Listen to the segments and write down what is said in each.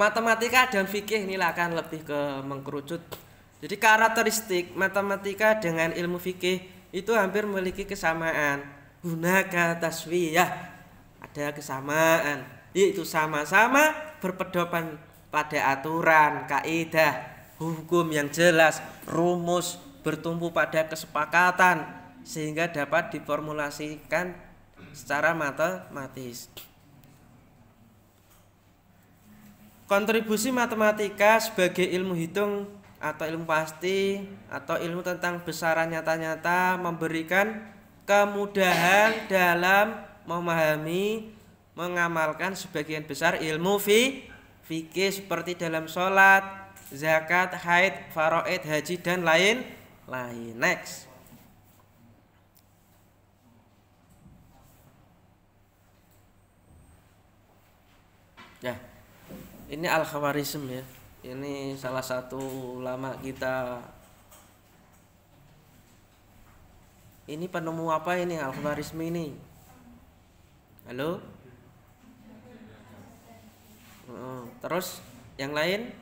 Matematika dan fikih inilah akan lebih ke mengkerucut. Jadi karakteristik matematika dengan ilmu fikih itu hampir memiliki kesamaan. Hunaka taswiyah, ada kesamaan, yaitu sama-sama berpedoman pada aturan, kaidah, hukum yang jelas, rumus bertumpu pada kesepakatan sehingga dapat diformulasikan secara matematis. Kontribusi matematika sebagai ilmu hitung atau ilmu pasti atau ilmu tentang besaran nyata-nyata memberikan kemudahan dalam memahami, mengamalkan sebagian besar ilmu fikih seperti dalam sholat, zakat, haid, faraid, haji dan lain-lain. Next. Ya. Ini Al-Khawarizm ya. Ini salah satu ulama kita. Ini penemu apa ini Al-Khawarizm ini? Halo? Terus yang lain?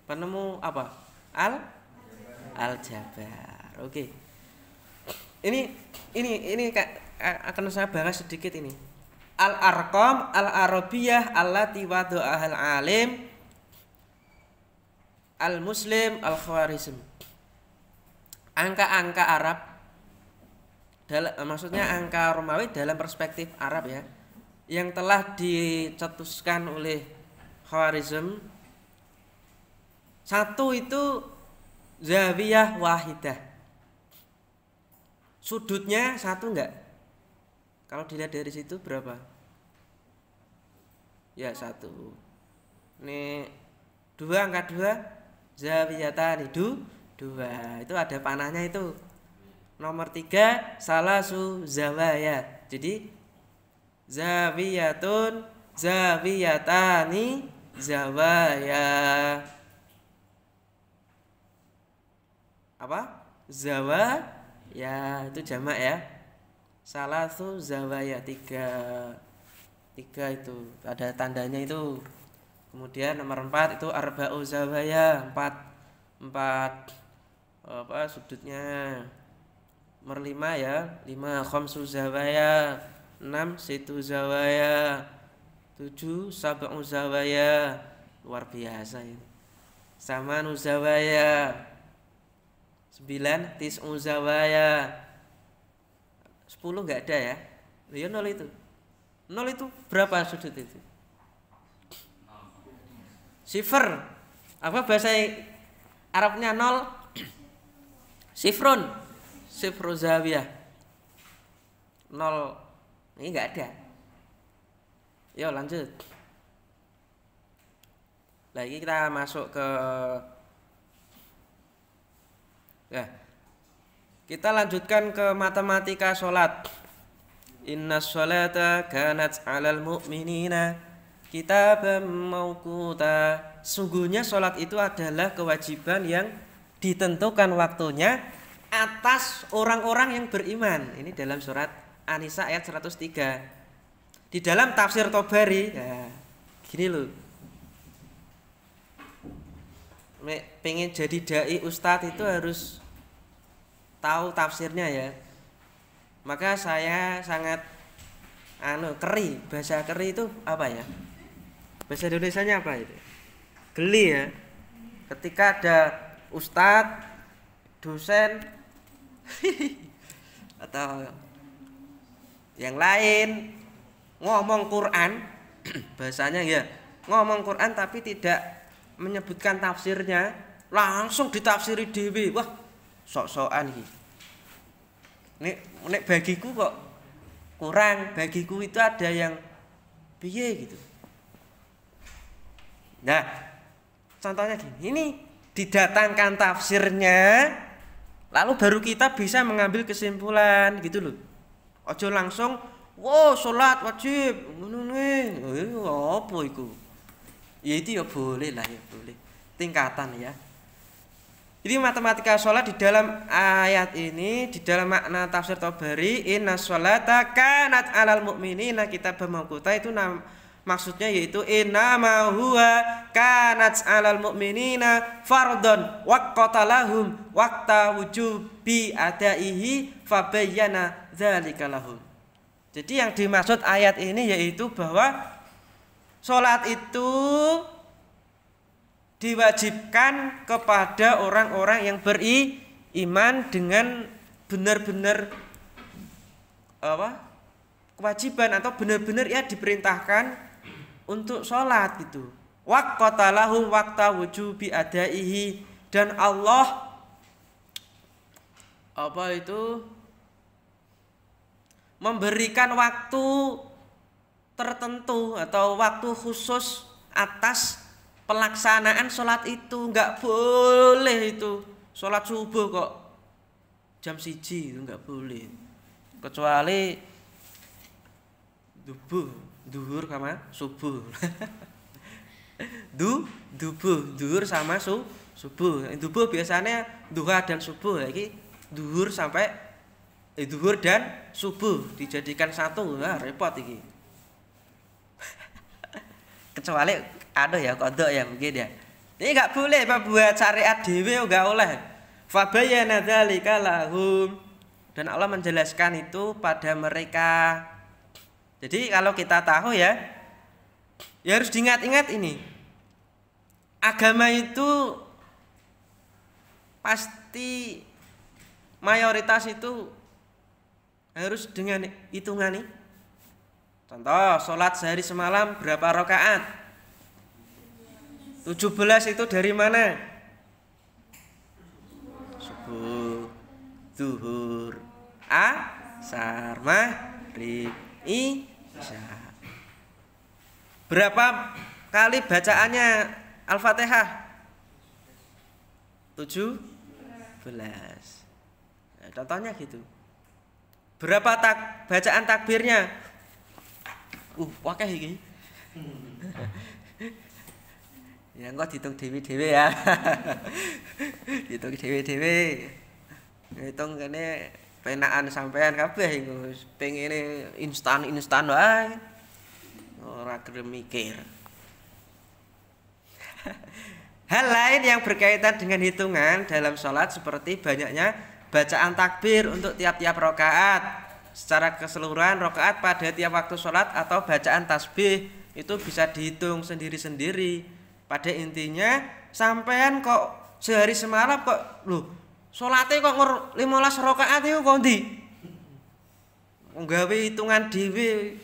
Penemu apa? Al-Jabar. Oke. Ini akan saya bahas sedikit ini. Al-Arqam Al-Arabiyah allati wada'ahal alim Al-Muslim Al-Khawarizm. Angka-angka Arab maksudnya angka Romawi dalam perspektif Arab ya, yang telah dicetuskan oleh Khawarizm. Satu itu zawiyah wahidah. Sudutnya satu enggak? Kalau dilihat dari situ berapa? Ya satu. Ini dua, angka dua, zawiyatan itu dua. Itu ada panahnya itu. Nomor tiga, salasu zawaya. Jadi zawiyatun, zawiyatani, zawaya. Apa? Zawaya itu jamak ya. Salasu zawaya, tiga itu ada tandanya itu. Kemudian nomor 4 itu arba'u zawaya, empat apa sudutnya. Nomor 5 ya, 5 khamsu zawaya, 6 situ zawaya, 7 sab'u zawaya. Luar biasa ini. Samanu zawaya, 9 tis'u zawaya. 10 enggak ada ya. Ya 0 itu. 0 itu berapa sudut itu? Sifr. Apa bahasa Arabnya 0? Sifrun. Sifru zawiyah. 0. Ini enggak ada. Yo lanjut. Lagi kita masuk ke kita lanjutkan ke matematika sholat. Inna sholata kanat 'alal mu'minina kitaban mauquta. Sungguhnya sholat itu adalah kewajiban yang ditentukan waktunya atas orang-orang yang beriman. Ini dalam surat An-Nisa ayat 103. Di dalam tafsir Tobari, ya, gini loh. Pengen jadi dai ustadz itu harus tahu tafsirnya ya. Maka saya sangat keri. Bahasa keri itu apa ya? Bahasa Indonesianya apa itu? Geli ya. Ketika ada ustadz, dosen atau yang lain ngomong Quran, bahasanya ya ngomong Quran tapi tidak menyebutkan tafsirnya, langsung ditafsiri dewi. Wah, sok-sokan iki. Nek bagiku kok kurang, bagiku itu ada yang piye gitu. Nah, contohnya gini, ini didatangkan tafsirnya, lalu baru kita bisa mengambil kesimpulan gitu loh. Ojo langsung, wow sholat wajib, ngono apa iku? Ya itu ya boleh lah ya boleh, tingkatan ya. Jadi matematika sholat di dalam ayat ini, di dalam makna tafsir Tabari, inna sholata kanat alal mu'minina kitaban mawquta, itu maksudnya yaitu inna ma huwa kanat alal mu'minina fardhon waqata lahum waqta wujubi adaihi fabayyana dzalika lahum. Jadi yang dimaksud ayat ini yaitu bahwa sholat itu diwajibkan kepada orang-orang yang beriman dengan benar-benar kewajiban atau benar-benar ya diperintahkan untuk sholat gitu. Waqata lahum waqta wujubi adaihi, dan Allah memberikan waktu tertentu atau waktu khusus atas pelaksanaan sholat itu. Nggak boleh itu sholat subuh kok jam 1 itu nggak boleh, kecuali duhur sama subuh. Duhur sama subuh. Duhur biasanya duha dan subuh, lagi duhur sampai duhur dan subuh dijadikan satu, repot iki. Kecuali ada ya kodok ya mungkin ya. Ini nggak boleh buat syariat dewe, nggak oleh. Fabayyana dzalika lahum, dan Allah menjelaskan itu pada mereka. Jadi kalau kita tahu ya harus diingat-ingat ini. Agama itu pasti mayoritas itu harus dengan hitungan nih. Contoh, sholat sehari semalam berapa rakaat? 17 itu dari mana? Subuh, zuhur, asar, maghrib, isya. Berapa kali bacaannya Al-Fatihah? 17. Nah, contohnya gitu. Berapa bacaan takbirnya? Wakah iki. Ya engko dihitung dhewe-dhewe ya. Dihitung dhewe-dhewe. Hitung kene penaan sampean kabeh iku pengene instan wae. Ora gelem mikir. Hal lain yang berkaitan dengan hitungan dalam sholat seperti banyaknya bacaan takbir untuk tiap-tiap rakaat. Secara keseluruhan rakaat pada tiap waktu sholat atau bacaan tasbih itu bisa dihitung sendiri-sendiri. Pada intinya sampean kok sehari semalam kok sholatnya kok 15 rakaat itu kok ndi? Nggawe hitungan dhewe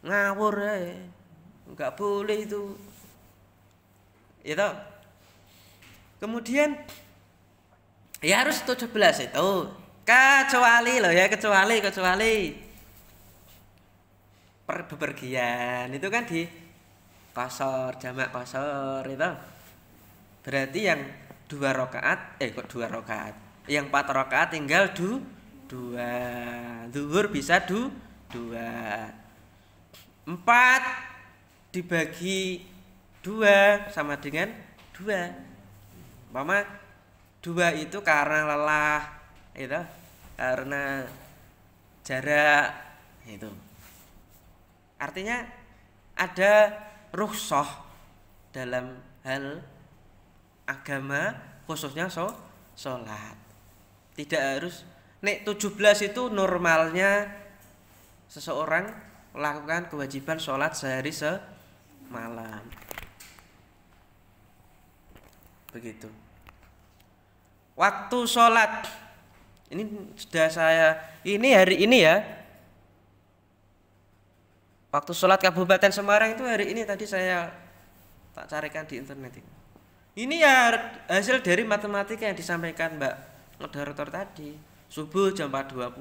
ngawur ae. Enggak boleh itu. Itu. Kemudian ya harus 17 itu. Kecuali bepergian itu kan di qashar, jamak qashar itu. Berarti yang 2 rakaat kok 2 rakaat. Yang 4 rakaat tinggal 2. Zuhur bisa 2. 4 dibagi 2 sama dengan 2. Umpama 2 itu karena lelah, itu karena jarak, itu. Artinya ada rukhsah dalam hal agama khususnya sholat. Tidak harus nek 17 itu normalnya seseorang melakukan kewajiban sholat sehari semalam. Begitu. Waktu sholat ini sudah hari ini ya. Waktu sholat Kabupaten Semarang itu hari ini tadi saya tak carikan di internet ini. Ini ya hasil dari matematika yang disampaikan Mbak moderator tadi. Subuh jam 4.20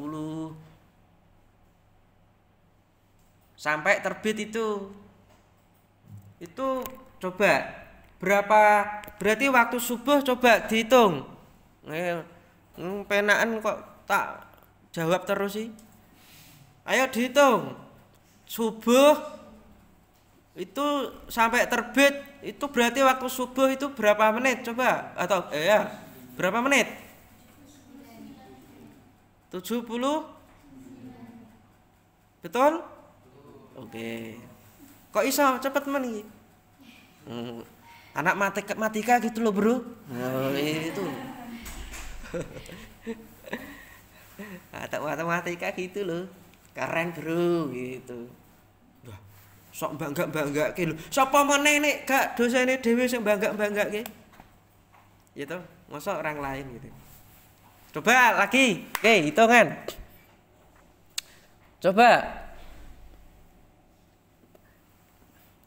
sampai terbit itu coba berapa, berarti waktu subuh coba dihitung. Penaan kok tak jawab terus sih. Ayo dihitung. Subuh itu sampai terbit itu berarti waktu subuh itu berapa menit coba, atau Berapa menit? 70. Betul? Oke. Kok iso cepet men iki? Anak matematika gitu loh, Bro. Oh, itu. Matematika gitu loh. Keren, Bro, gitu. Wah, sok bangga-banggake lho. Sapa meneh nek gak dosene dhewe sing bangga-banggake? Ya toh, masa orang lain gitu. Coba lagi. Oke, hitungan. Coba.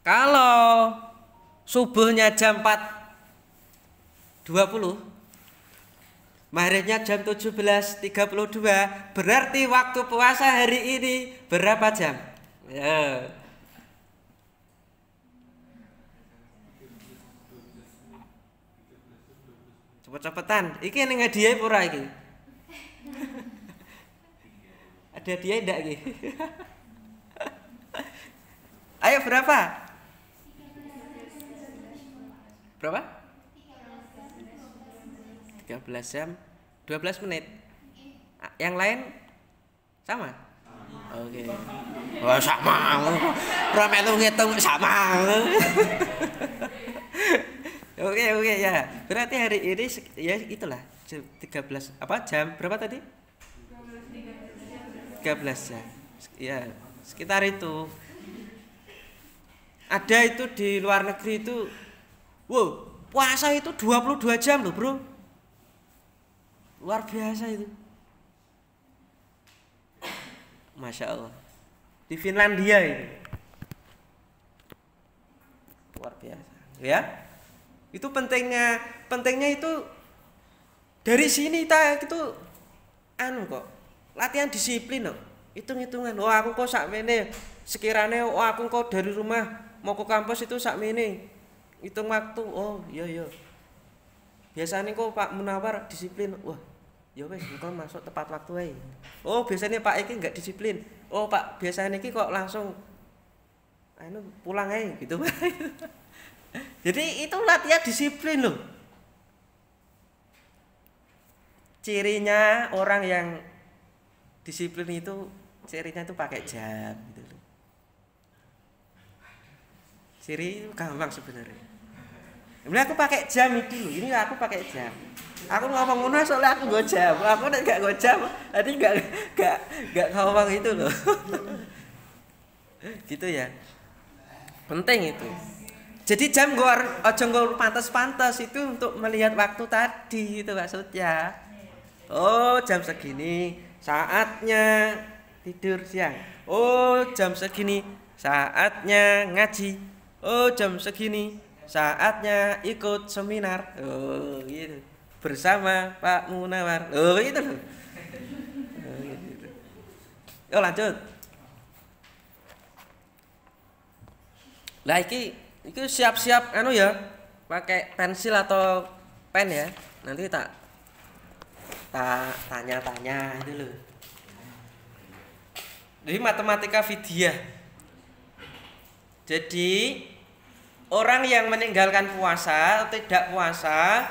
Kalau subuhnya jam 4.20, maghribnya jam 17.32, berarti waktu puasa hari ini berapa jam? Ya. Cepet-cepetan. Iki ning hadiah ora iki? Ada hadiah ndak iki? Ayo berapa? Berapa? 13 jam 12 menit. Yang lain sama? Oke. Wah, sama. Ora melu ngitung sama. Oke ya. Berarti hari ini ya itulah jam 13 apa jam berapa tadi? 13 jam. Ya, sekitar itu. Ada itu di luar negeri itu. Wow, puasa itu 22 jam loh, Bro. Luar biasa itu. Masya Allah. Di Finlandia ini. Luar biasa. Ya. Itu pentingnya itu dari sini kita itu kok. Latihan disiplin loh. Hitung-hitungan. Oh, aku kok sakmene. Sekiranya aku kok dari rumah mau ke kampus itu sakmene. Hitung waktu. Oh, iya. Biasanya kok Pak Munawar disiplin. Wah, ya wes engko masuk tepat waktu ae. Oh, biasanya Pak iki enggak disiplin. Oh, Pak, biasanya iki kok langsung pulang ae gitu. Jadi itu latihan disiplin loh. Cirinya orang yang disiplin itu cirinya itu pakai jam gitu loh. Ciri gampang sebenarnya. Ini aku pakai jam itu loh. Ini aku pakai jam. Aku ngomong ngono soalnya aku nggo jam. Aku nek gak nggo jam, tadi gak ngomong itu loh. Gitu ya. Penting itu. Jadi jam aja nggo pantas-pantas itu untuk melihat waktu tadi itu maksudnya. Oh, jam segini saatnya tidur siang. Oh, jam segini saatnya ngaji. Oh, jam segini saatnya ikut seminar. Oh, gitu. Bersama Pak Munawar. Oh, gitu loh. Oh, gitu. Oh, lanjut. Lah iki siap-siap ya. Pakai pensil atau pen ya. Nanti tak tanya-tanya itu loh. Jadi matematika vidya. Jadi orang yang meninggalkan puasa atau tidak puasa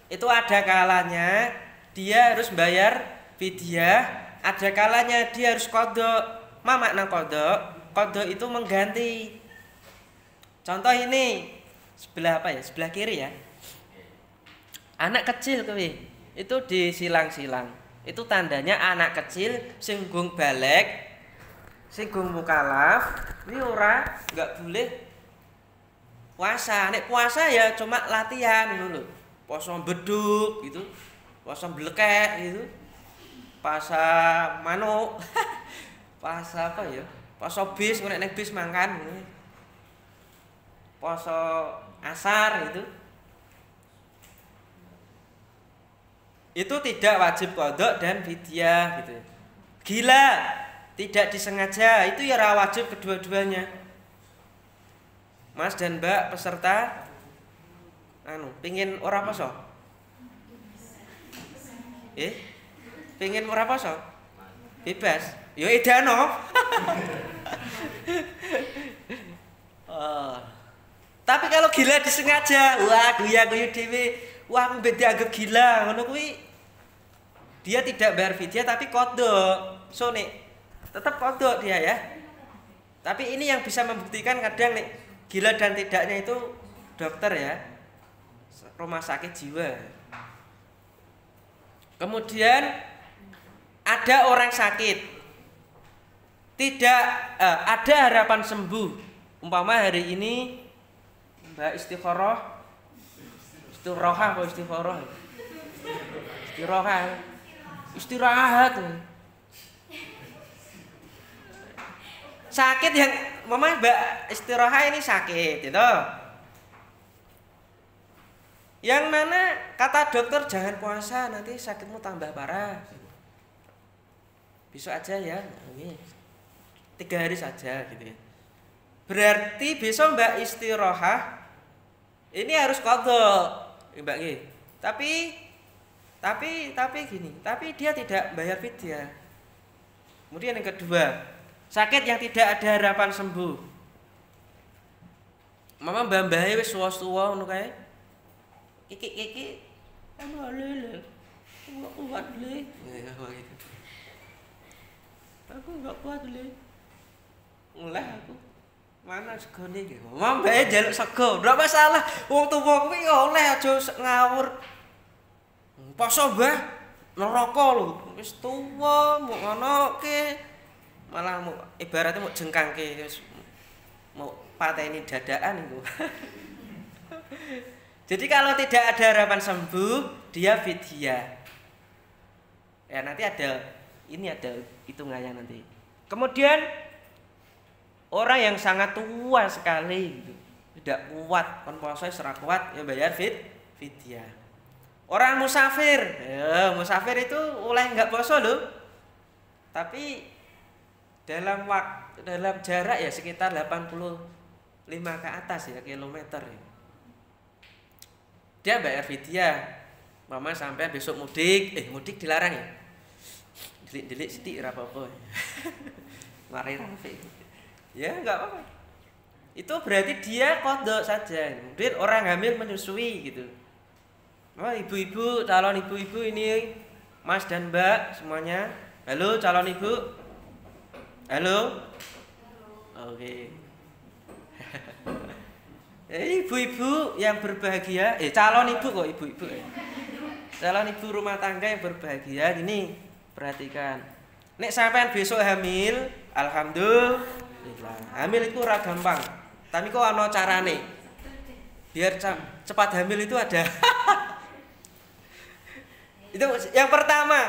itu ada kalanya dia harus bayar fidyah, ada kalanya dia harus qadha. Ma makna qadha? Qadha itu mengganti. Contoh ini sebelah apa ya? Sebelah kiri ya. Anak kecil kowe itu disilang-silang. Itu tandanya anak kecil sing gung balik, sing gung mukalaf, ini enggak boleh puasa. Nek puasa ya cuma latihan dulu. Puasa beduk gitu. Puasa blekek gitu. Puasa manuk. Puasa apa ya? Puasa bis, nek bis makan. Puasa asar itu. Itu tidak wajib qadha dan fidyah gitu. Gila, tidak disengaja, itu ya ra wajib kedua-duanya. Mas dan Mbak peserta pengin ora poso? Pengin ora poso? Bebas. Ya edano. Tapi kalau gila disengaja, wah guya-guyu dhewe. wah mbek dianggap gila ngono kuwi dia tidak bayar fidyah tapi kodok. So nek tetap kodok dia ya. Tapi ini yang bisa membuktikan kadang nek gila dan tidaknya itu dokter ya, rumah sakit jiwa. Kemudian ada orang sakit, tidak ada harapan sembuh. Umpama hari ini Mbak istikharah apa istikharah? Istirahat. Sakit yang mama Mbak istirahat ini sakit gitu. Yang mana kata dokter jangan puasa nanti sakitmu tambah parah. Besok aja ya, 3 hari saja gitu ya. Berarti besok Mbak istirahat ini harus qadha, Mbak nggih. Tapi gini, tapi dia tidak bayar fidyah. Kemudian yang kedua, sakit yang tidak ada harapan sembuh. Mama mbah-mbahe wis suwa-suwa ngono kae. Iki anu lele. Enggak kuat le. Aku enggak kuat le. Mulai aku. Mana segone iki? Mama mbahe njaluk sego. Ndak masalah. Wong tuwa kuwi oleh aja ngawur. Poso mbah neraka lho. Wis tuwa mau ngonoke. Malah mau ibaratnya mau jengkangke mau pateni dadaan itu. Jadi kalau tidak ada harapan sembuh, dia fidyah. Ya nanti ada hitungannya nanti. Kemudian orang yang sangat tua sekali gitu, tidak kuat, kon poso ora kuat ya bayar fidyah. Orang musafir, ya musafir itu oleh enggak poso loh. Tapi dalam jarak ya sekitar 85 ke atas ya kilometer ya. Dia bayar fidyah. Mama sampai besok mudik dilarang ya. Delik-delik sithik ora apa-apa. Mari rafi. Ya enggak apa-apa. Itu berarti dia qadha saja. Kemudian orang hamil menyusui gitu. Oh, ibu-ibu, calon ibu-ibu ini Mas dan Mbak semuanya. Halo calon ibu. Halo. Oke. Ibu-ibu yang berbahagia, calon ibu kok ibu-ibu. Calon ibu rumah tangga yang berbahagia gini, perhatikan. Nek sampean besok hamil, alhamdulillah. Hamil itu ora gampang. Tapi kok ana carane. Biar cepat hamil itu ada. Itu yang pertama,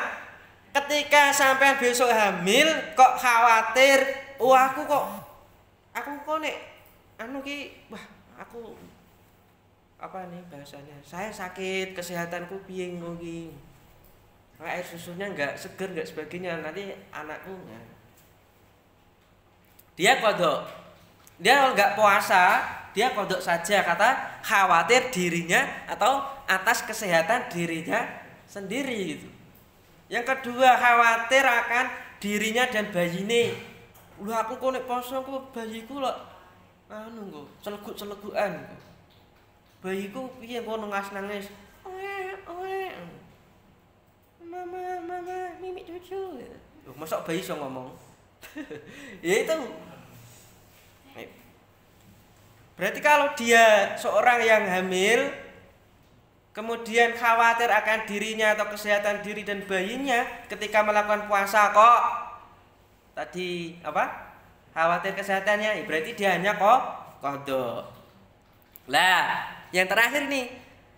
ketika sampean besok hamil kok khawatir, aku kok nek anu ki wah aku apa nih bahasanya? Saya sakit, kesehatanku piye ngono air susunya enggak seger enggak sebagainya, nanti anakku ya. Dia kodok. Dia enggak puasa, dia kodok saja kata khawatir dirinya atau atas kesehatan dirinya sendiri gitu. Yang kedua khawatir akan dirinya dan bayine. Lho aku kok nek poso aku bayiku lho anu kok celegut-celegukan kok. Bayiku piye kok nangis-nangis. Mama, mimik cucu. Loh, masa bayi iso ngomong? Ya itu. Berarti kalau dia seorang yang hamil kemudian khawatir akan dirinya atau kesehatan diri dan bayinya ketika melakukan puasa kok tadi apa? Khawatir kesehatannya, berarti dia hanya qadha. Lah, yang terakhir nih,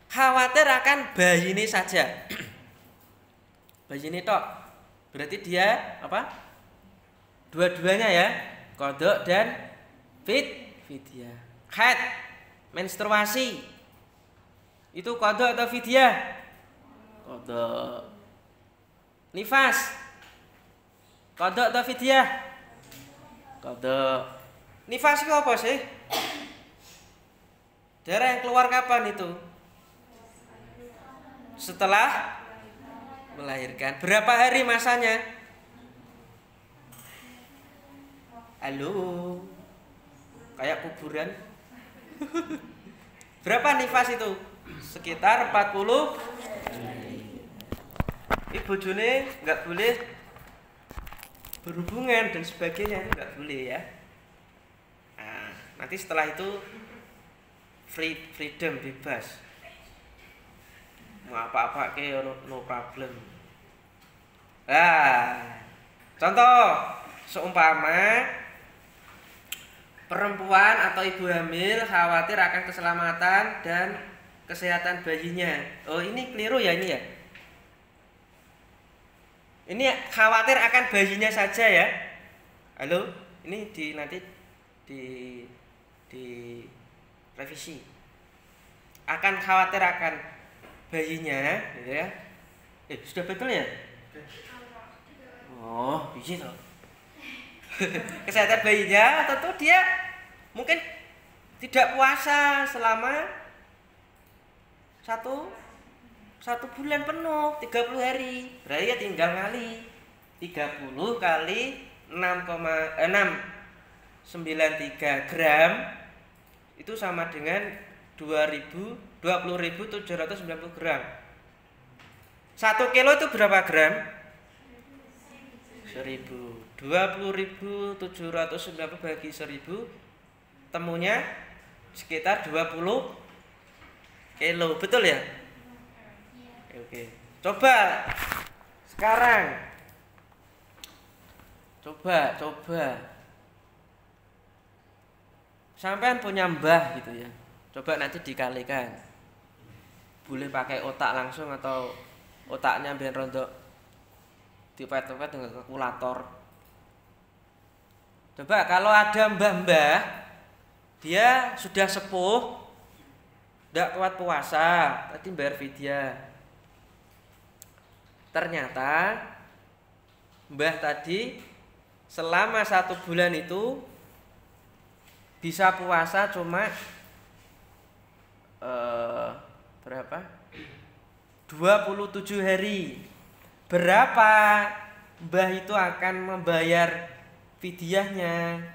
khawatir akan bayi ini saja. Bayi ini tok. Berarti dia apa? Dua-duanya ya, qadha dan fidyah. Haid, menstruasi. Itu qadha atau fidyah? Qadha. Nifas. Qadha atau fidyah? Qadha. Nifas itu apa sih? Darah yang keluar kapan itu? Setelah melahirkan. Berapa hari masanya? Halo. Kayak kuburan. Berapa nifas itu? sekitar 40. Ibu bojone nggak boleh berhubungan dan sebagainya, itu nggak boleh ya. Nah, nanti setelah itu freedom, bebas, mau apa-apa ke no problem. Nah, contoh seumpama perempuan atau ibu hamil khawatir akan keselamatan dan kesehatan bayinya. Oh, ini keliru ya ini ya. Ini khawatir akan bayinya saja ya. Halo, ini nanti di revisi. Akan khawatir akan bayinya, gitu ya. Sudah betul ya? Oh, biji toh. Kesehatan bayinya, tentu dia mungkin tidak puasa selama satu bulan penuh, 30 hari. Berarti ya tinggal kali 30 kali 6,693 gram itu sama dengan 20.790 gram. 1 kilo itu berapa gram? 1000. 20.790 bagi 1000 temunya sekitar 20 kilo. Betul ya? Oke. Coba sekarang. Coba. Sampean punya mbah gitu ya. Coba nanti dikalikan. Boleh pakai otak langsung atau otaknya biar rontok dipet-pet dengan kalkulator. Coba kalau ada mbah-mbah dia sudah sepuh, tidak kuat puasa, tadi bayar fidyah. Ternyata mbah tadi selama 1 bulan itu bisa puasa cuma berapa? 27 hari. Berapa mbah itu akan membayar fidyahnya?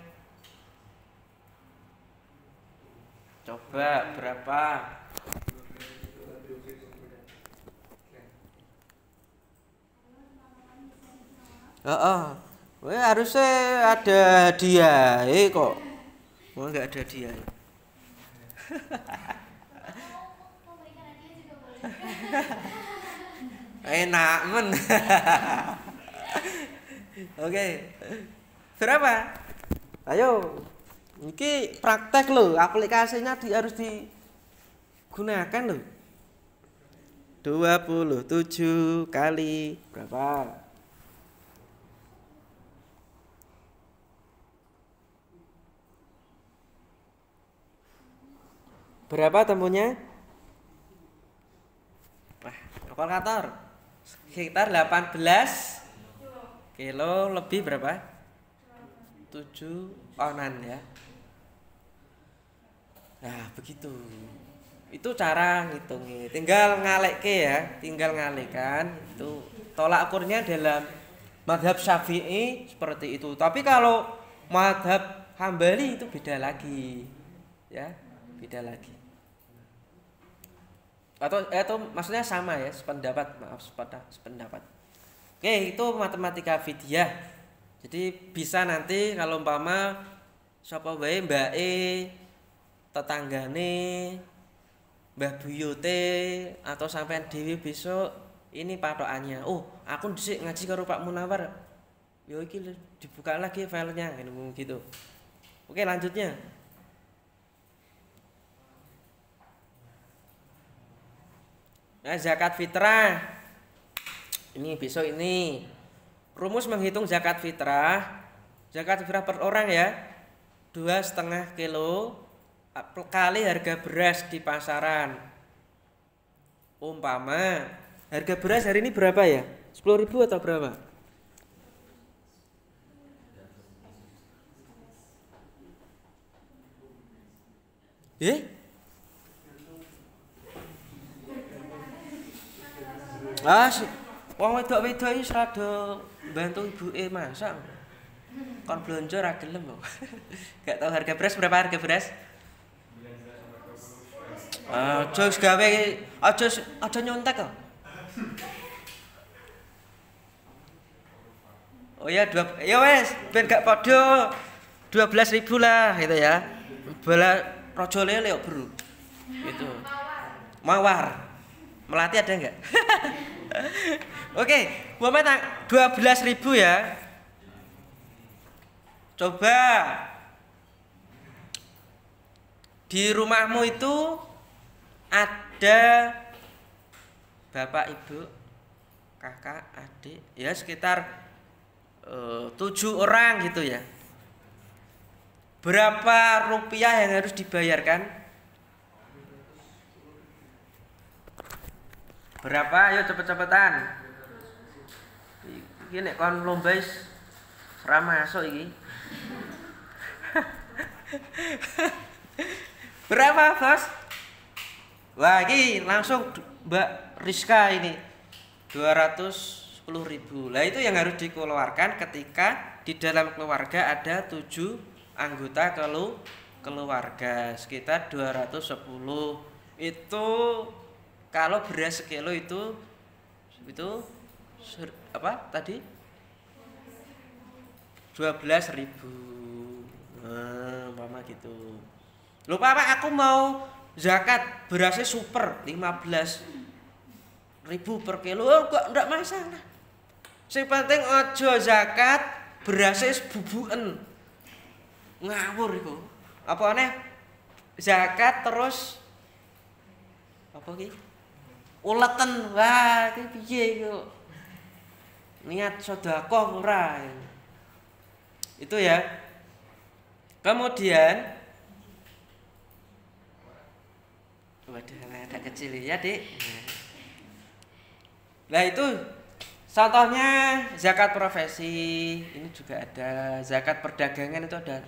Coba berapa? Harusnya ada hadiah, kok. Oh, enggak ada hadiah. Enak men. Oke. Berapa? Ayo. Ini praktek loh, aplikasinya harus digunakan loh. 27 kali berapa? Berapa temunya? Wah, kalkulator. Sekitar 18 kilo lebih berapa? 7 onan ya. Nah, begitu. Itu cara ngitungnya. Tinggal ngalekke ya, tinggal ngalekan. Itu tolak ukurnya dalam mazhab Syafi'i seperti itu. Tapi kalau mazhab Hambali itu beda lagi. Ya, beda lagi. Atau maksudnya sama ya, sependapat, sependapat. Oke, itu matematika fidyah. Jadi bisa nanti kalau umpama sapa wae mbake, tetanggane, mbah buyute atau sampean dhewe besok ini patokannya. Oh, aku dhisik ngaji karo Pak Munawar. Yo iki dibuka lagi filenya gitu. Oke, lanjutnya. Nah, zakat fitrah. Ini besok ini. Rumus menghitung zakat fitrah. Zakat fitrah per orang ya. 2,5 kilo kali harga beras di pasaran. Umpama harga beras hari ini berapa ya? 10.000 atau berapa? Wong wedok-wedok iki rada bantu ibuke masak. Kon blonjo ra gelem kok. Gak tahu harga beras berapa harga beras? Aja gawe aja nyontek kok. Oh ya, ya wes, ben gak padha 12.000 lah gitu ya. Bala Raja Lele kok, Bro. Gitu. Mawar. Melati ada enggak? Oke, Muhammad 12.000 ya. Coba di rumahmu itu ada bapak, ibu, kakak, adik, ya sekitar 7 orang gitu ya. Berapa rupiah yang harus dibayarkan? Berapa? Ayo cepet-cepetan. Iki nek kon lomba wis ora masuk iki. Berapa, Bos? Wah, ini langsung Mbak Rizka ini 210.000. Lah itu yang harus dikeluarkan ketika di dalam keluarga ada 7 anggota keluarga, sekitar 210. Itu kalau beras sekilo itu apa tadi? 12.000. Nah, umpama gitu. Lupa Pak, aku mau zakat berasnya super 15.000 per kilo. Oh, kok ndak masalah. Sing penting aja zakat berasnya bubuken. Ngawur iku. Apa aneh? Zakat terus apa iki? Uleten. Wah, iki piye iku? Niat sedekah ora. Itu ya. Kemudian waduh, anak kecil ya, Dik. Nah, itu contohnya zakat profesi. Ini juga ada zakat perdagangan, itu ada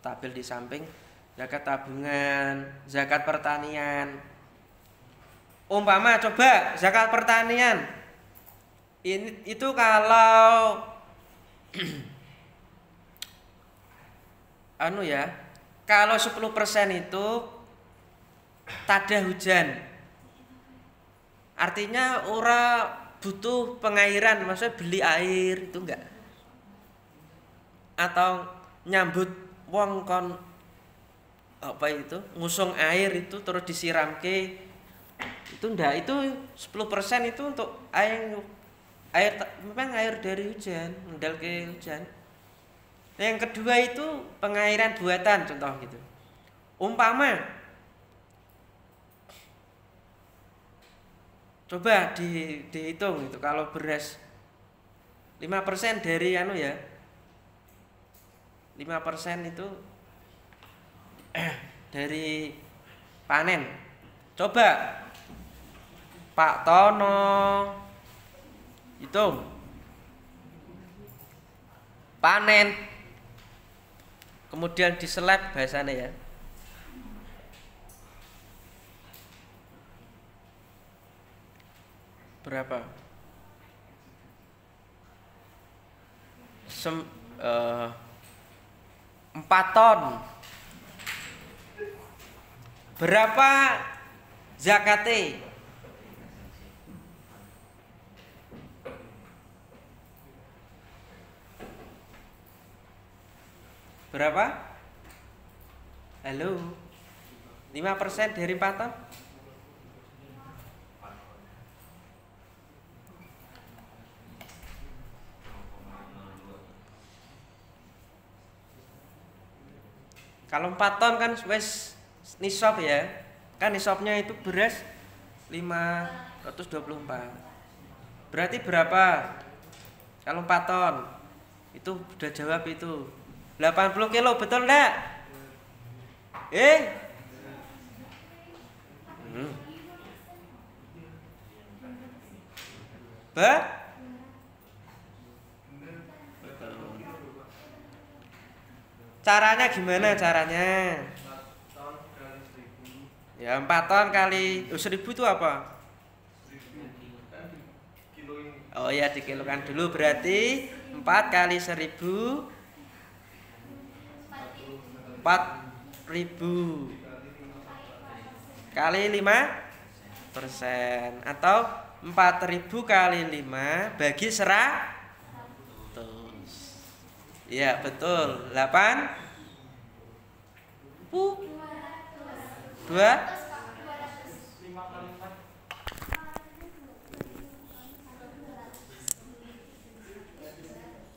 tabel di samping. Zakat tabungan, zakat pertanian. Umpama coba zakat pertanian. Itu kalau anu ya, kalau 10% itu tada hujan, artinya ora butuh pengairan, maksudnya beli air itu enggak, atau nyambut wong kon apa itu ngusung air itu terus disiramke, itu enggak. Itu 10% itu untuk memang air dari hujan, ndalke hujan. Yang kedua itu pengairan buatan, contoh gitu. Umpama coba dihitung itu kalau beras 5% dari anu ya, 5% itu dari panen. Coba Pak Tono hitung panen, kemudian diseleb bahasanya ya. Berapa? 4 ton. Berapa zakate? Berapa? Halo. 5% dari 4 ton? Kalau 4 ton kan wes nisab ya. Kan nisabnya itu beras 524. Berarti berapa? Kalau 4 ton. Itu udah jawab itu. 80 kilo, betul enggak? Caranya gimana caranya? Ya 4 ton kali 1.000 itu apa? Oh ya, dikilokan dulu, berarti 4 kali 1.000 4.000. kali 5% atau 4.000 kali 5 bagi 100. Iya, betul. 8 2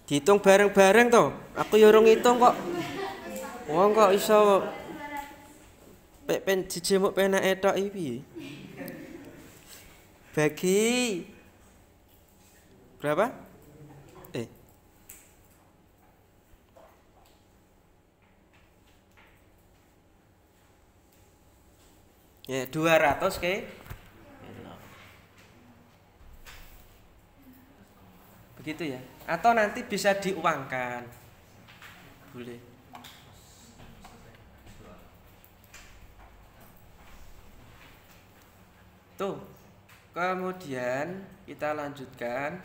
dihitung bareng-bareng toh. Aku yo urung ngitung kok. Wong kok iso pen jejemuk penake tok iki. Bagi berapa? Ya, 200 ke. Begitu ya. Atau nanti bisa diuangkan. Boleh. Tuh. Kemudian kita lanjutkan.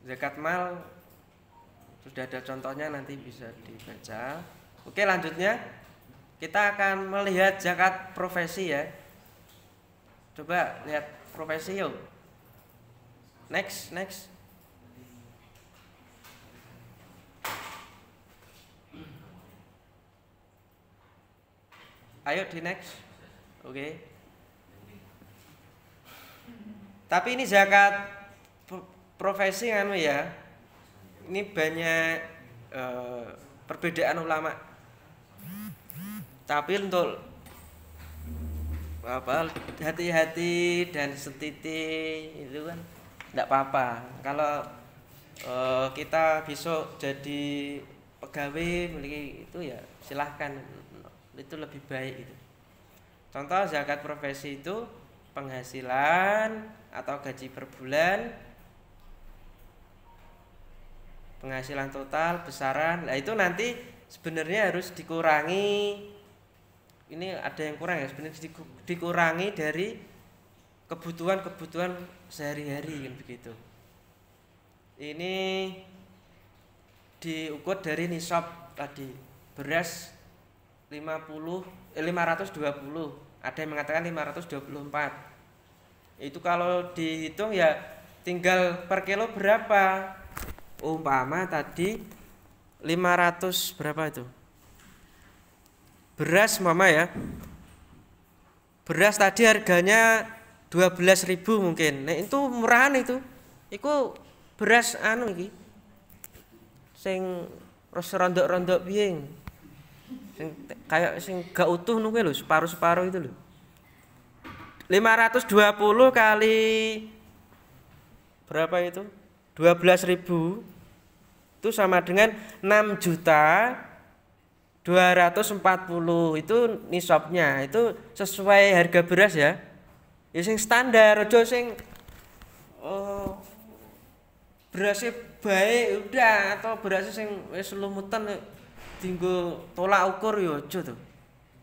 Zakat mal sudah ada contohnya, nanti bisa dibaca. Oke, lanjutnya kita akan melihat zakat profesi ya. Coba lihat profesi yuk. Next. Ayo di next. Oke. Tapi ini zakat profesi anu ya. Ini banyak perbedaan ulama. Tapi untuk apa hati-hati dan setiti itu kan tidak apa-apa. Kalau kita besok jadi pegawai memiliki itu ya silahkan, itu lebih baik itu. Contoh zakat profesi itu penghasilan atau gaji per bulan, penghasilan total, besaran. Nah itu nanti sebenarnya harus dikurangi. Ini ada yang kurang ya, sebenarnya dikurangi dari kebutuhan sehari-hari kan begitu. Ini diukur dari nisab tadi. Beras 520, ada yang mengatakan 524. Itu kalau dihitung ya tinggal per kilo berapa. Umpama tadi 500 berapa itu? Beras mama ya. Beras tadi harganya 12.000 mungkin. Nah, itu murahan itu. Iku beras anu iki. Sing rondok-rondok piye. Sing kayak sing gak utuh nuke lho, separuh-separuh itu lho. 520 kali berapa itu? 12.000 itu sama dengan 6.240.000 itu nisabnya. Itu sesuai harga beras ya. Ya sing standar, aja sing berasnya baik udah, atau berasnya sing wis lumutan dienggo tolak ukur ya aja tuh.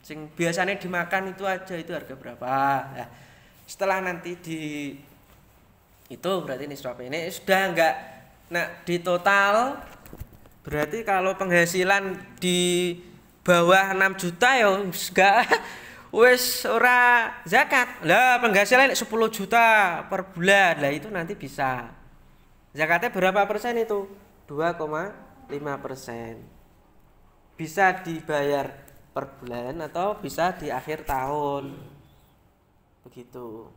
Sing biasanya dimakan itu aja, itu harga berapa. Nah, setelah nanti di itu berarti nisab ini sudah enggak. Nah, di total berarti kalau penghasilan di bawah 6 juta ya enggak wis ora zakat. Lah penghasilan 10 juta per bulan. Lah itu nanti bisa. Zakatnya berapa persen itu? 2,5%. Bisa dibayar per bulan atau bisa di akhir tahun. Begitu.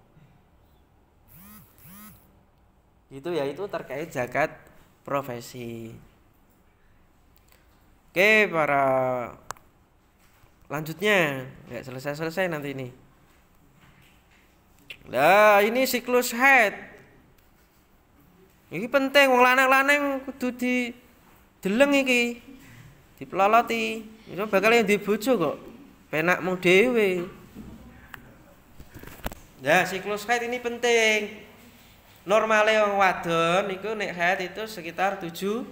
Gitu ya, itu terkait zakat profesi. Oke, para lanjutnya nggak selesai nanti ini. Lah ini siklus haid. Ini penting, wong lanang-lanang kudu dideleng iki. Dipeloloti. Itu bakal yang dibojo kok. Penakmu dhewe. Ya, siklus haid ini penting. Normalnya wong wadon niku nek haid itu sekitar 7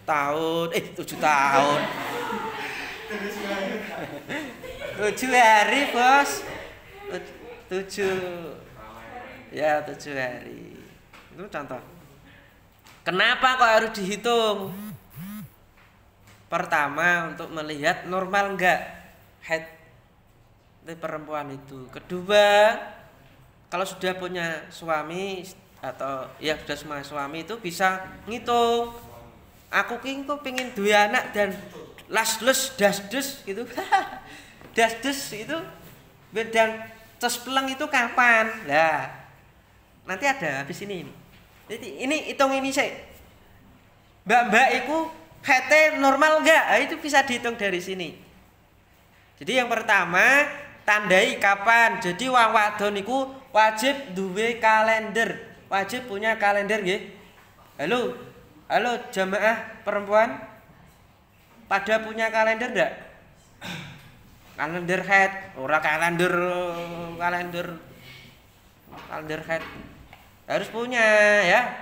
tahun. 7 tahun. 7 hari, Bos. 7. Ya, 7 hari. Itu contoh. Kenapa kok harus dihitung? Pertama untuk melihat normal enggak haid perempuan itu. Kedua, kalau sudah punya suami atau ya sudah sama suami itu bisa ngitung. Aku kok pengen duwe anak dan lasles dasdes gitu. Dasdes itu dan cespleng itu kapan? Lah, nanti ada habis ini. Jadi ini hitung ini sih. Mbak-mbak itu haidnya normal enggak? Nah, itu bisa dihitung dari sini. Jadi yang pertama tandai kapan. Jadi wong wadon niku wajib duwe kalender. Wajib punya kalender nggih. Halo. Halo jamaah perempuan. Pada punya kalender enggak? Kalender haid, ora kalender haid. Harus punya ya.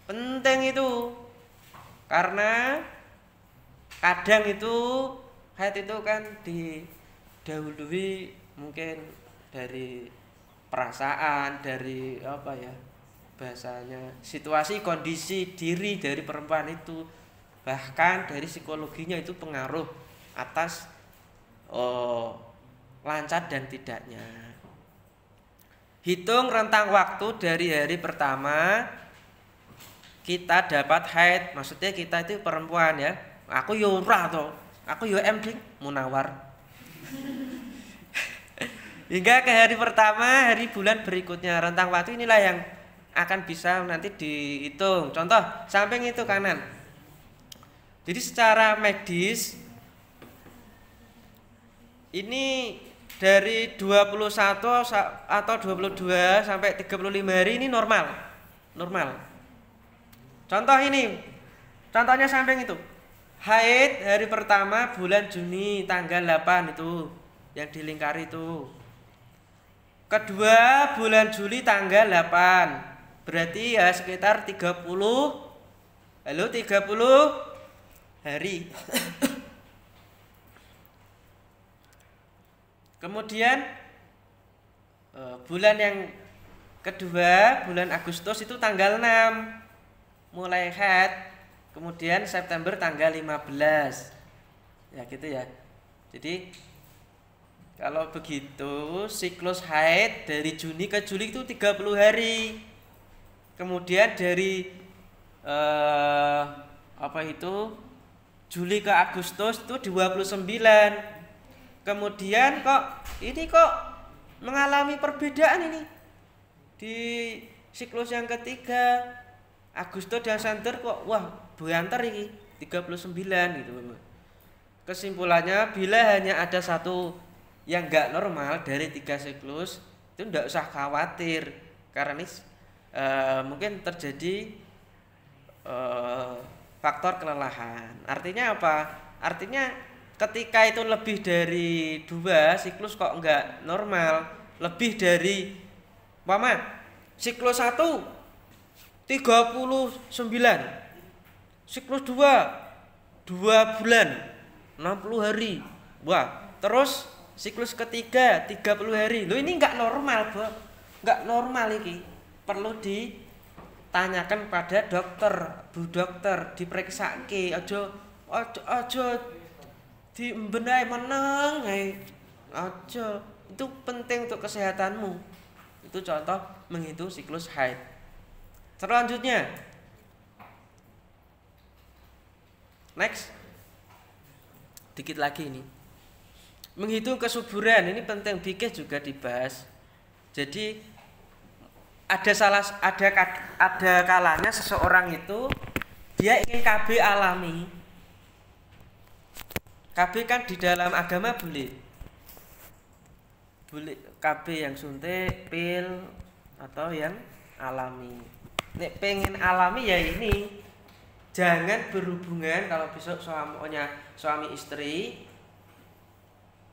Penting itu. Karena kadang itu haid itu kan didahului mungkin dari perasaan, dari apa ya bahasanya, situasi kondisi diri dari perempuan itu, bahkan dari psikologinya itu pengaruh atas lancar dan tidaknya. Hitung rentang waktu dari hari pertama kita dapat haid, maksudnya kita itu perempuan ya. Aku yo ora to. Aku yo ding munawar. Hingga ke hari pertama, hari bulan berikutnya. Rentang waktu inilah yang akan bisa nanti dihitung. Contoh, samping itu kanan. Jadi secara medis ini dari 21 atau 22 sampai 35 hari ini normal. Normal. Contoh ini, contohnya samping itu. Haid hari pertama bulan Juni tanggal 8 itu yang dilingkari itu. Kedua bulan Juli tanggal 8. Berarti ya sekitar 30 hari. Kemudian bulan yang kedua, bulan Agustus itu tanggal 6 mulai haid, kemudian September tanggal 15. Ya gitu ya. Jadi kalau begitu siklus haid dari Juni ke Juli itu 30 hari. Kemudian dari Juli ke Agustus itu 29. Kemudian kok mengalami perbedaan ini. Di siklus yang ketiga Agustus dan September kok banter iki 39 gitu. Kesimpulannya bila hanya ada satu yang enggak normal dari 3 siklus itu enggak usah khawatir karena ini mungkin terjadi faktor kelelahan. Artinya apa? Artinya ketika itu lebih dari 2 siklus kok enggak normal, lebih dari siklus 1 39, siklus 2 bulan 60 hari. Terus siklus ketiga 30 hari. Loh ini enggak normal, Bu. Enggak normal iki. Perlu ditanyakan pada dokter, Bu dokter, diperiksake. Aja diembenae meneng ae. Aja. Itu penting untuk kesehatanmu. Itu contoh menghitung siklus haid. Selanjutnya, next, dikit lagi ini, menghitung kesuburan ini penting, fikih juga dibahas. Jadi ada kalanya seseorang itu dia ingin KB alami. KB kan di dalam agama boleh KB yang suntik, pil atau yang alami. Nek pengen alami ya ini jangan berhubungan kalau besok suami istri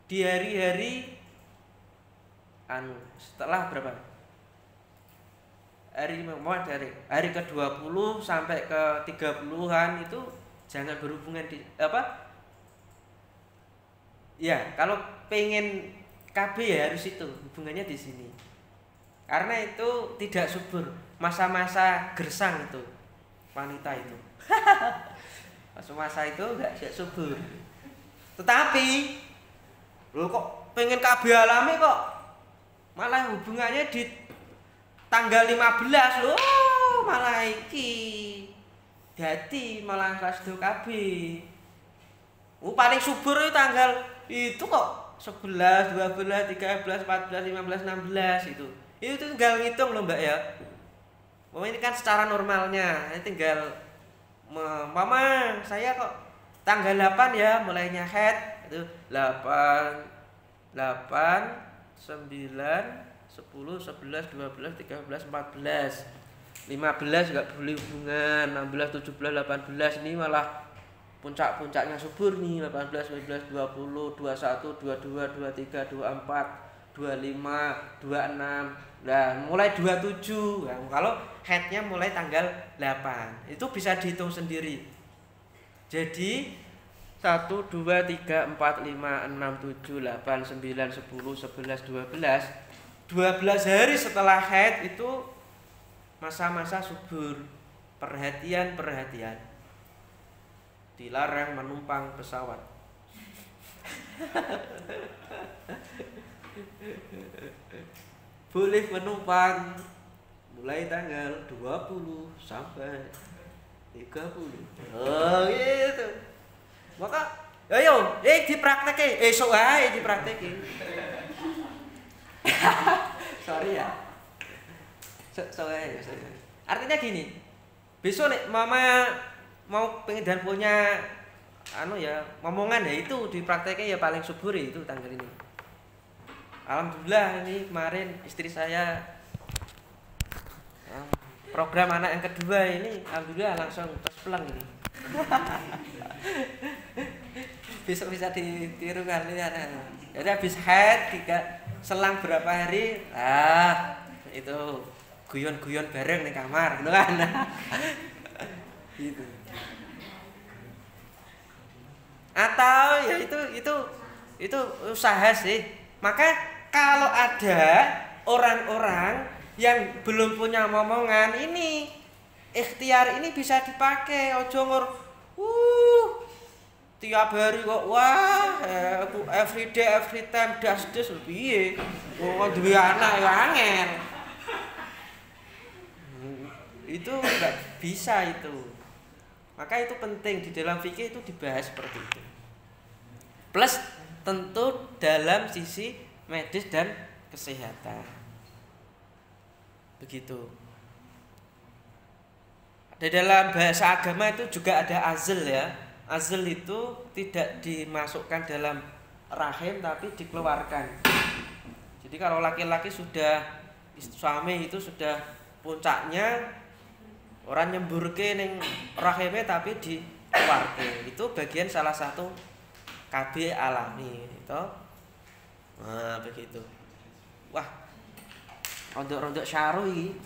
di hari-hari setelah berapa hari ke-20 sampai ke-30-an itu jangan berhubungan ya kalau pengen KB ya harus itu hubungannya di sini karena itu tidak subur. Masa-masa gersang itu wanita itu masa-masa itu enggak subur, tetapi Lho kok pengen KB alami kok malah hubungannya di tanggal 15 lho, malah iki dadi malah rasdo KB. Paling subur itu tanggal itu kok 11, 12, 13, 14, 15, 16 itu. Itu tinggal ngitung loh Mbak ya. Ini kan secara normalnya, ini tinggal Mama, saya kok tanggal 8 ya mulainya head itu 8 9 10 11 12 13 14 15 enggak boleh hubungan, 16 17 18 ini malah puncak-puncaknya subur nih 18 19 20 21 22 23 24 25 26. Nah, mulai 27. Nah, kalau headnya mulai tanggal 8. Itu bisa dihitung sendiri. Jadi 1 2 3 4 5 6 7 8 9 10 11 12 hari setelah head itu masa-masa subur. Perhatian dilarang menumpang pesawat. Boleh menumpang mulai tanggal 20 sampai 30. Oh gitu. Maka ayo dipraktekke esuk ae dipraktekke. Sorry ya. Sorry. Artinya gini. Besok nek mama mau pengen dan punya ngomongan ya itu dipraktekke ya paling subur itu tanggal ini. Alhamdulillah ini kemarin istri saya program anak yang kedua ini alhamdulillah langsung terus ini. Besok bisa ditiru kali ya. Jadi habis head selang berapa hari itu guyon-guyon bareng di kamar gitu kan. Gitu. Atau ya itu usaha sih. Maka kalau ada orang-orang yang belum punya momongan ini ikhtiar ini bisa dipakai. Ojo tiap hari kok aku every day every time das piye wong duwe anak ya angel. Itu enggak bisa itu. Maka itu penting di dalam fikih itu dibahas seperti itu. Plus tentu dalam sisi medis dan kesehatan. Begitu. Di dalam bahasa agama itu juga ada azl ya. Azl itu tidak dimasukkan dalam rahim tapi dikeluarkan. Jadi kalau laki-laki sudah suami itu sudah puncaknya orang nyemburke ning rahime tapi dikeluarke. Itu bagian salah satu KB alami itu. Nah, begitu. Wah. Rondok-rondok syaru iki.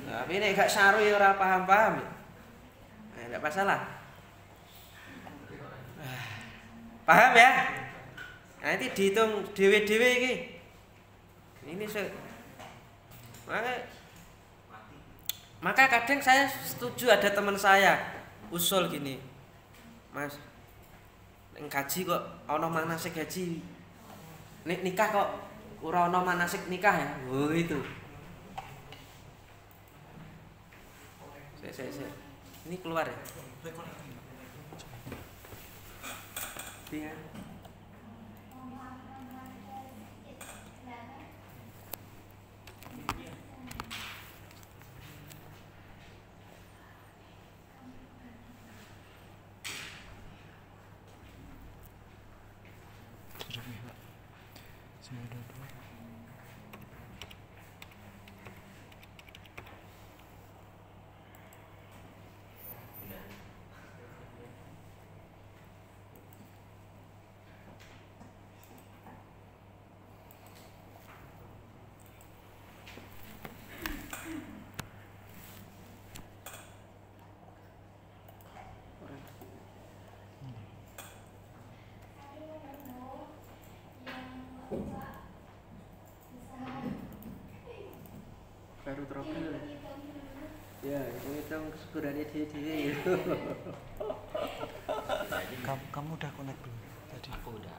Tapi nek gak syaru ya ora paham-paham. Nah, enggak masalah. Paham ya? Nanti dihitung dhewe-dhewe iki. Ini maka kadang saya setuju ada teman saya usul gini. Mas, nek gaji kok ana manasik gaji. Nek nikah kok ora ana manasik nikah ya. Oh itu. Saya. Ini keluar ya. Iya. Baru trouble. Ya, hitung kesuburannya dia. Kamu udah connect belum? Tadi aku udah.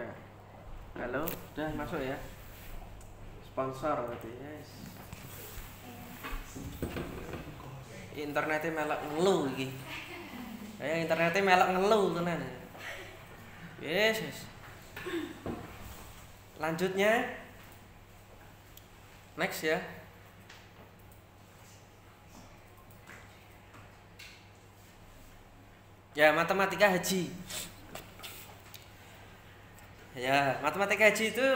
Sudah. Halo, sudah masuk ya. Sponsor berarti. Yes. Internetnya melok ngeluh iki. Kayak internetnya melok ngeluh tenan. Yes. Lanjutnya next ya. Ya, matematika haji. Ya, matematika haji itu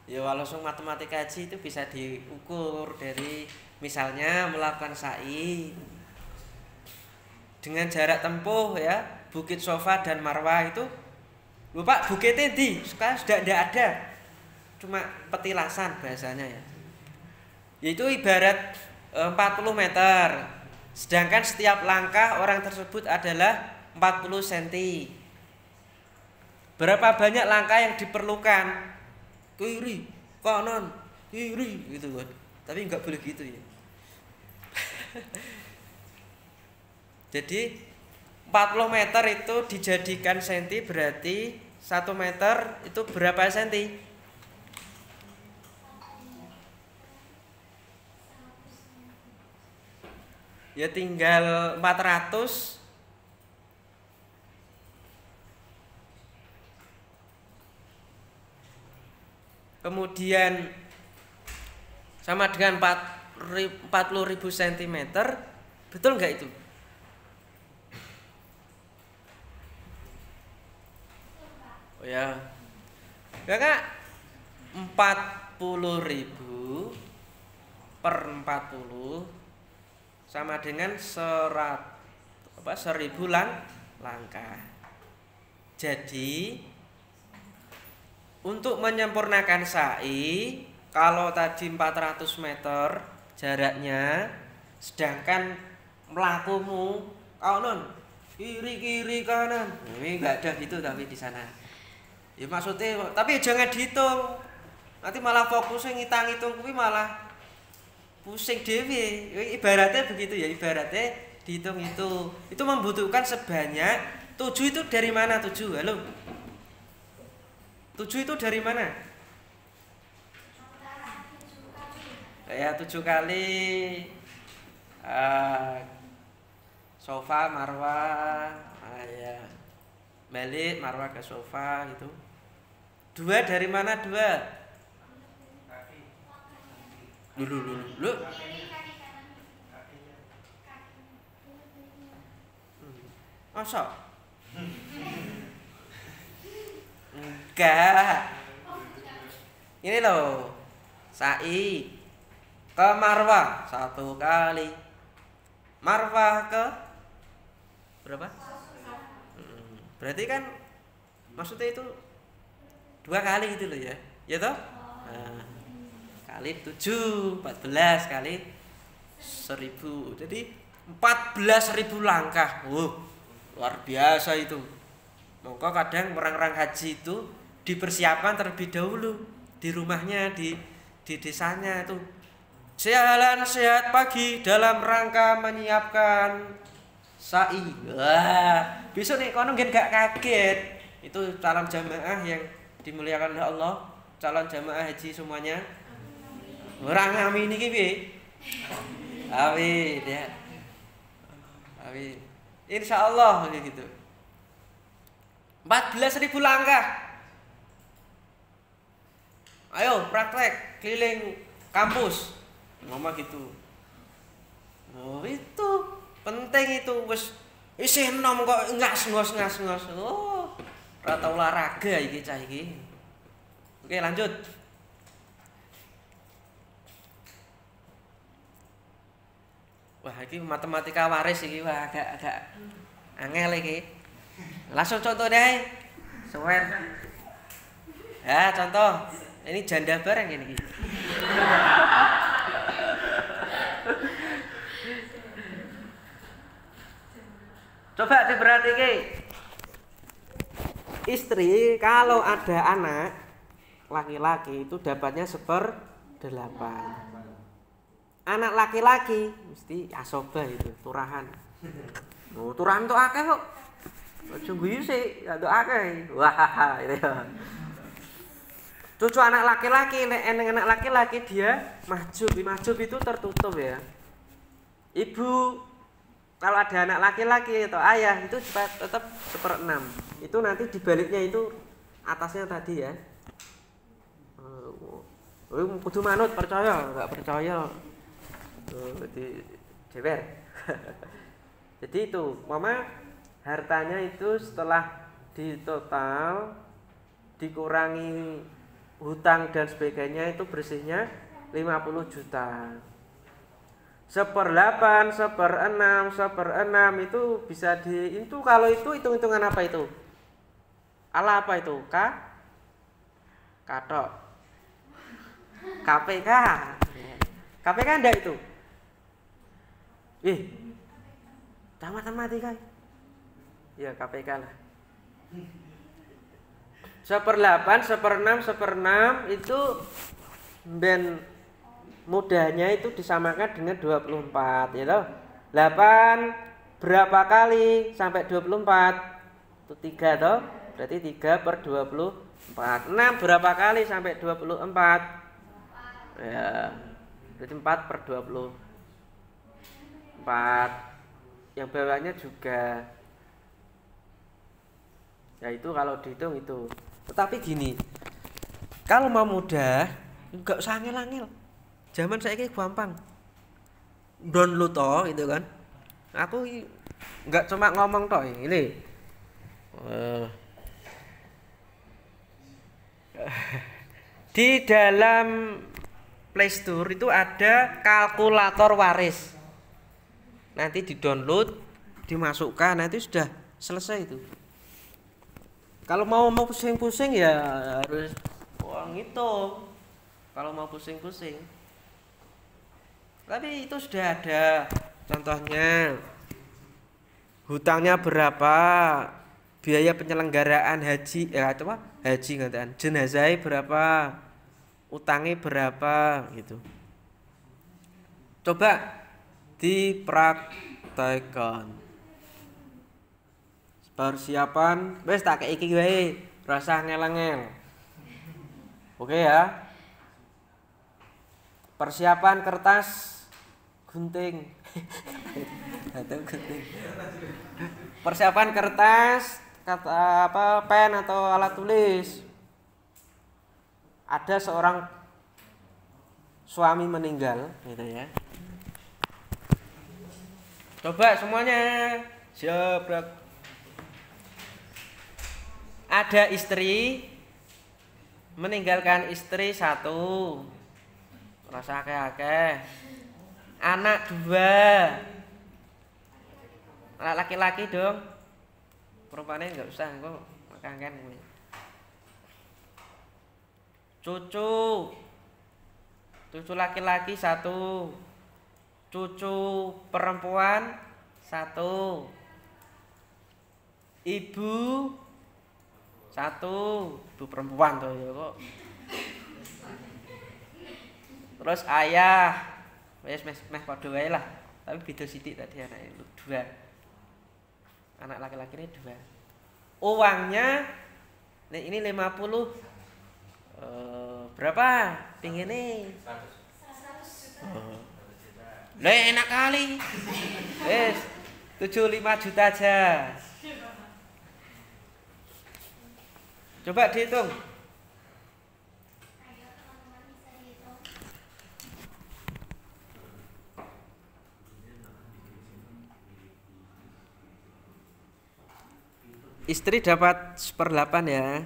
ya langsung matematika haji itu bisa diukur dari misalnya melakukan sa'i dengan jarak tempuh ya Bukit Sofa dan Marwah itu. Lupa bukitnya sekarang sudah tidak ada, cuma petilasan bahasanya ya. Yaitu ibarat 40 meter. Sedangkan setiap langkah orang tersebut adalah 40 cm. Berapa banyak langkah yang diperlukan? Kiri, kanan, kiri gitu kan. Tapi nggak boleh gitu ya. Jadi 40 meter itu dijadikan senti berarti 1 meter itu berapa senti? Ya tinggal 400. Kemudian sama dengan 40.000 cm. Betul nggak itu? Oh ya. Ya Kak. 40.000 per 40 sama dengan 1000 langkah. Jadi untuk menyempurnakan sa'i, kalau tadi 400 meter jaraknya, sedangkan melakumu kanan kiri kanan, ini nggak ada gitu tapi di sana. Ya maksudnya, tapi jangan dihitung, nanti malah fokusnya ngitang-ngitung, tapi malah pusing dewi. Ibaratnya begitu ya, ibaratnya dihitung itu membutuhkan sebanyak 7 itu dari mana 7? Halo, 7 itu dari mana? Ya 7 kali Sofa Marwah, ya balik Marwah ke Sofa gitu. 2 dari mana 2? Lu. Masa? Enggak. Ini loh. Sa'i ke Marwah 1 kali. Marwah ke berapa? Berarti kan maksudnya itu 2 kali gitu loh ya. Ya toh? Nah, kali 7, 14 kali 1000. Jadi 14.000 langkah. Luar biasa itu. Maka kadang orang-orang haji itu dipersiapkan terlebih dahulu di rumahnya, di desanya itu. Jalan sehat pagi dalam rangka menyiapkan sa'i. Wah, besok nih kono gak kaget. Itu calon jamaah yang dimuliakan oleh Allah, calon jamaah haji semuanya. Orang amin iki piye? Amin ya. Amin. Insyaallah gitu. 14.000 langkah. Ayo praktek keliling kampus. Ngomong gitu. Oh, itu penting itu wis isih enom kok ngas-ngos. Oh, ora tau olahraga iki cah iki. Oke, lanjut. Wah, iki matematika waris iki wah agak angel iki. Langsung contoh deh. Suwer. Ya, contoh. Ini janda bareng ini. Coba diperhatikan. Istri kalau ada anak laki-laki itu dapatnya 1/8. Anak laki-laki mesti asoba itu, turahan. Oh, turahan tuh akeh kok. Aja guyu sih, ya akeh. Wah, itu ya. Cucu anak laki-laki, nek eneng anak laki-laki dia mahjub. Mahjub itu tertutup ya. Ibu kalau ada anak laki-laki atau ayah itu tetap 1/6. Itu nanti dibaliknya itu atasnya tadi ya. Kudu manut, percaya, enggak percaya. Di jewer. Jadi itu, mama hartanya itu setelah ditotal dikurangi hutang dan sebagainya itu bersihnya 50 juta. 1/8, 1/6, 1/6 itu bisa itu kalau itu hitung-hitungan apa itu? Ala apa itu? Katok. KPK. KPK enggak itu? Tamat matematika. Ya KPK lah. 1/8, 1/6, 1/6 itu ben mudahnya itu disamakan dengan 24 ya toh. 8 berapa kali sampai 24? Itu 3 toh. Berarti 3/24. 6 berapa kali sampai 24? Ya. Berarti 4/24. Yang bawahnya juga. Ya itu kalau dihitung itu. Tetapi gini, kalau mau mudah, enggak usah angel-angel. Zaman saya kayak gampang. Download toh gitu kan. Aku enggak cuma ngomong toh ini. Di dalam Play Store itu ada kalkulator waris. Nanti di-download, dimasukkan, nanti sudah selesai itu. Kalau mau pusing-pusing ya harus ngitung. Kalau mau pusing-pusing. Tapi itu sudah ada contohnya. Hutangnya berapa? Biaya penyelenggaraan haji haji ngataan. Jenazah berapa? Utangnya berapa gitu. Coba dipraktekkan. Persiapan wis tak kei iki wae, rasa ngel-ngel. Oke ya. Persiapan kertas gunting. Persiapan kertas pen atau alat tulis. Ada seorang suami meninggal gitu ya. Coba semuanya siap. Ada istri meninggalkan istri 1, rasa akeh-akeh. Anak 2, anak laki-laki dong. Perempuannya enggak usah, kok makan. Cucu laki-laki 1, cucu perempuan 1, ibu 1, ibu perempuan tuh ya kok. Terus ayah, wes meh padha wae lah. Tapi beda sithik tadi anaknya 2. Anak laki-laki ini 2. Uangnya ini 50. Berapa? Pinginnya 100. Enak kali. Wes 75 juta aja. Coba dihitung. Istri dapat 1/8 ya.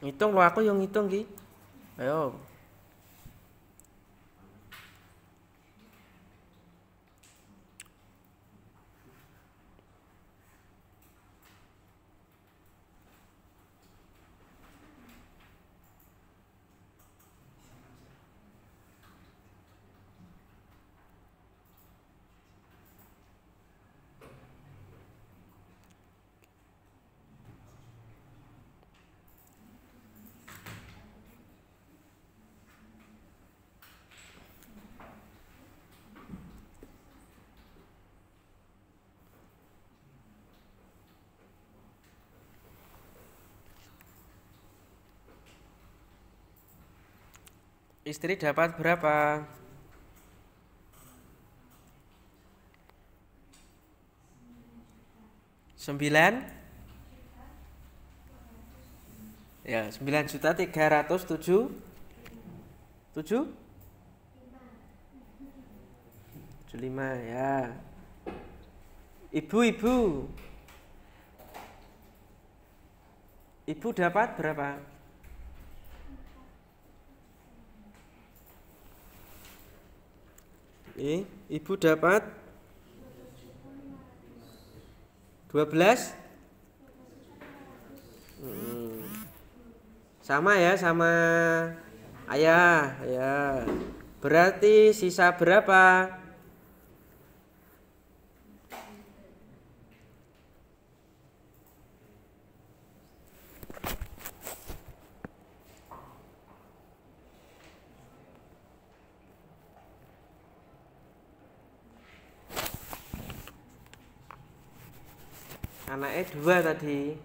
Ngitung lo aku yang ngitung ki. Ayo. Istri dapat berapa? 9? Ya, 9.307.7 75 ya. Ibu dapat berapa? Ibu dapat 12. Sama ya sama ayah ya. Berarti sisa berapa? Anaknya 2 tadi.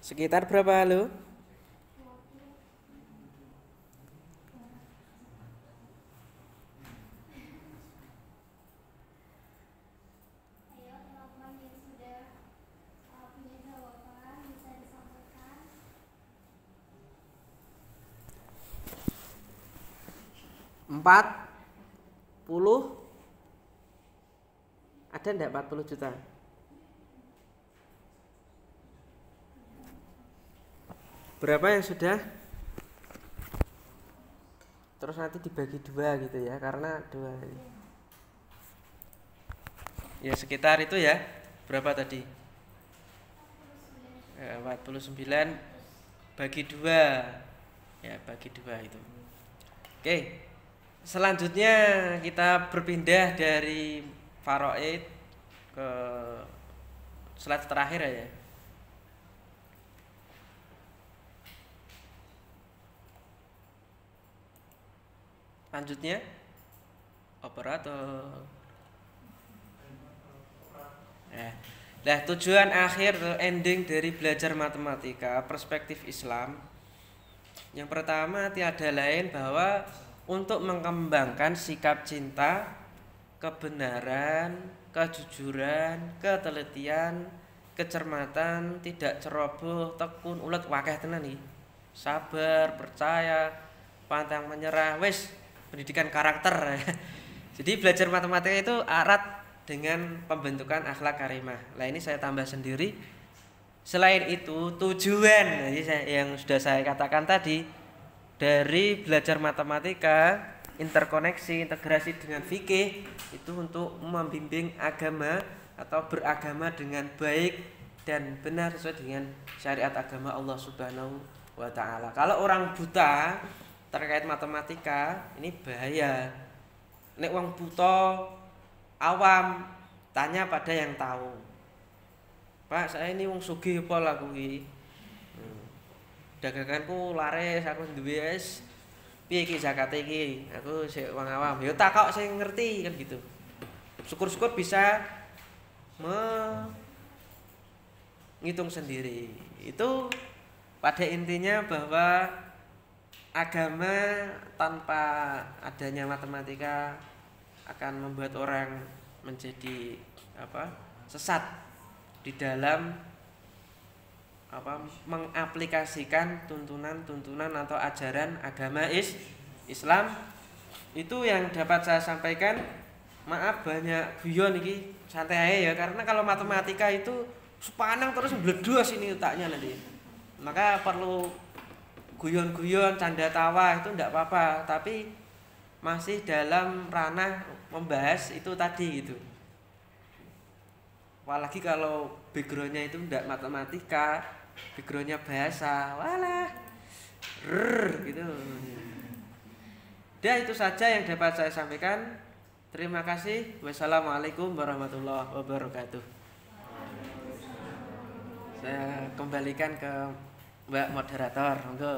Sekitar berapa lo? Empat puluh. Ada enggak 40 juta? Berapa yang sudah? Terus nanti dibagi 2 gitu ya, karena 2. Ya sekitar itu ya. Berapa tadi? 49 bagi 2. Ya, bagi 2 itu. Oke. Selanjutnya kita berpindah dari faraid ke slide terakhir ya. Lanjutnya operator. Nah, tujuan akhir atau ending dari belajar matematika perspektif Islam yang pertama tiada lain bahwa untuk mengembangkan sikap cinta, kebenaran, kejujuran, ketelitian, kecermatan, tidak ceroboh, tekun, ulet, wakeh tenan nih. Sabar, percaya, pantang menyerah, wis pendidikan karakter. Jadi belajar matematika itu erat dengan pembentukan akhlak karimah. Nah ini saya tambah sendiri. Selain itu tujuan yang sudah saya katakan tadi dari belajar matematika, interkoneksi, integrasi dengan fikih itu untuk membimbing agama atau beragama dengan baik dan benar sesuai dengan syariat agama Allah Subhanahu wa taala. Kalau orang buta terkait matematika ini bahaya. Nek wong buta awam tanya pada yang tahu. Pak, saya ini wong sugih apa lah kuwi. Daganganku laris, aku duwe wis piye iki zakate iki? Aku sik wong awam. Ya takok sing ngerti kan gitu. Syukur-syukur bisa menghitung sendiri. Itu pada intinya bahwa agama tanpa adanya matematika akan membuat orang menjadi sesat di dalam mengaplikasikan tuntunan-tuntunan atau ajaran agama Islam. Itu yang dapat saya sampaikan. Maaf banyak guyon iki, santai aja ya, karena kalau matematika itu sepanang terus bledos ini otaknya nanti. Maka perlu guyon-guyon, canda tawa itu enggak apa-apa, tapi masih dalam ranah membahas itu tadi gitu. Apalagi kalau backgroundnya itu enggak matematika, backgroundnya bahasa, walah, gitu. Dan itu saja yang dapat saya sampaikan. Terima kasih. Wassalamualaikum warahmatullahi wabarakatuh. Saya kembalikan ke Mbak moderator, monggo.